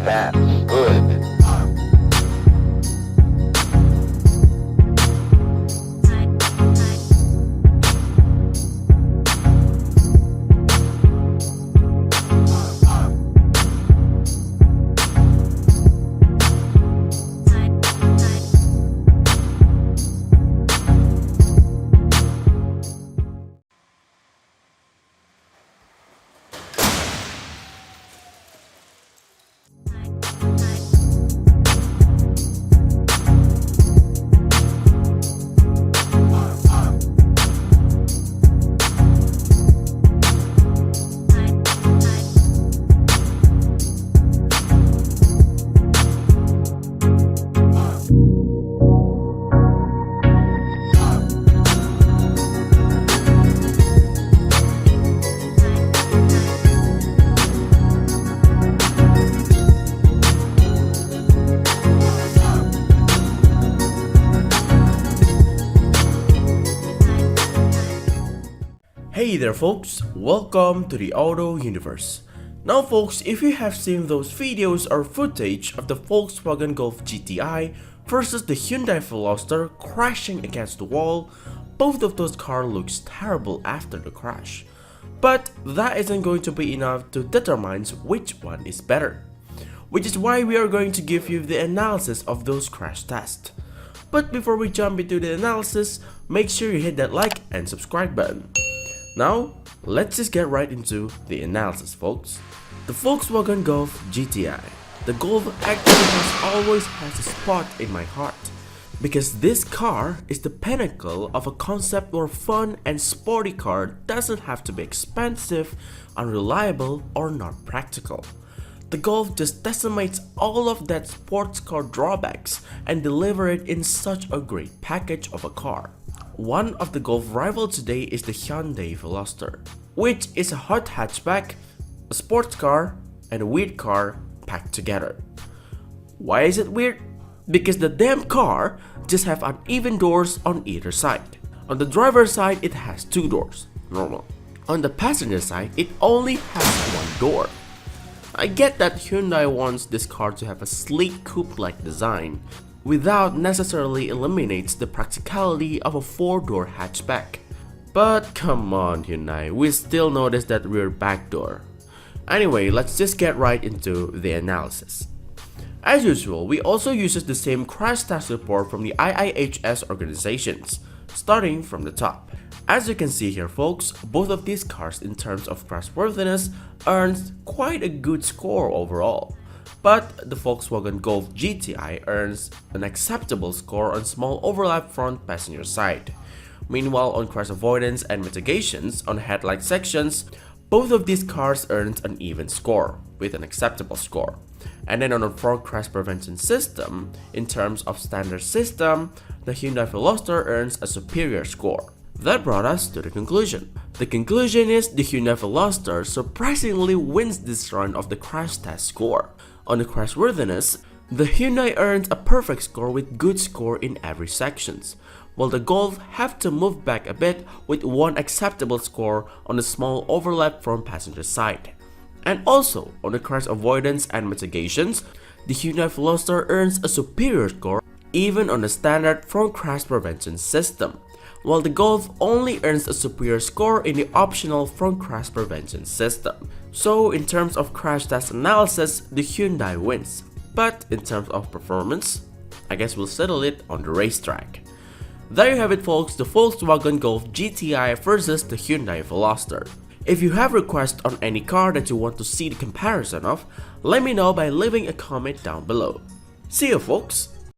bad, good. Hey there folks, welcome to the Auto Universe. Now folks, if you have seen those videos or footage of the Volkswagen Golf GTI versus the Hyundai Veloster crashing against the wall, both of those cars looks terrible after the crash. But that isn't going to be enough to determine which one is better. Which is why we are going to give you the analysis of those crash tests. But before we jump into the analysis, make sure you hit that like and subscribe button. Now, let's just get right into the analysis folks. The Volkswagen Golf GTI. The Golf actually has always has a spot in my heart, because this car is the pinnacle of a concept where fun and sporty car doesn't have to be expensive, unreliable or not practical. The Golf just decimates all of that sports car drawbacks and deliver it in such a great package of a car. One of the Golf rivals today is the Hyundai Veloster, which is a hot hatchback, a sports car, and a weird car packed together. Why is it weird? Because the damn car just have uneven doors on either side. On the driver's side it has two doors, normal. On the passenger side it only has one door. I get that Hyundai wants this car to have a sleek coupe-like design, without necessarily eliminates the practicality of a 4-door hatchback. But come on Hyundai, we still notice that rear back door. Anyway, let's just get right into the analysis. As usual, we also uses the same crash test report from the IIHS organizations, starting from the top. As you can see here folks, both of these cars in terms of crashworthiness earns quite a good score overall. But the Volkswagen Golf GTI earns an acceptable score on small overlap front passenger side. Meanwhile, on crash avoidance and mitigations on headlight sections, both of these cars earns an even score, with an acceptable score. And then on the front crash prevention system, in terms of standard system, the Hyundai Veloster earns a superior score. That brought us to the conclusion. The conclusion is the Hyundai Veloster surprisingly wins this round of the crash test score. On the crashworthiness, the Hyundai earns a perfect score with good score in every sections, while the Golf have to move back a bit with one acceptable score on the small overlap front passenger side. And also, on the crash avoidance and mitigations, the Hyundai Veloster earns a superior score even on the standard front crash prevention system, while the Golf only earns a superior score in the optional front crash prevention system. So in terms of crash test analysis, the Hyundai wins. But in terms of performance, I guess we'll settle it on the racetrack. There you have it folks, the Volkswagen Golf GTI versus the Hyundai Veloster. If you have requests on any car that you want to see the comparison of, let me know by leaving a comment down below. See you folks!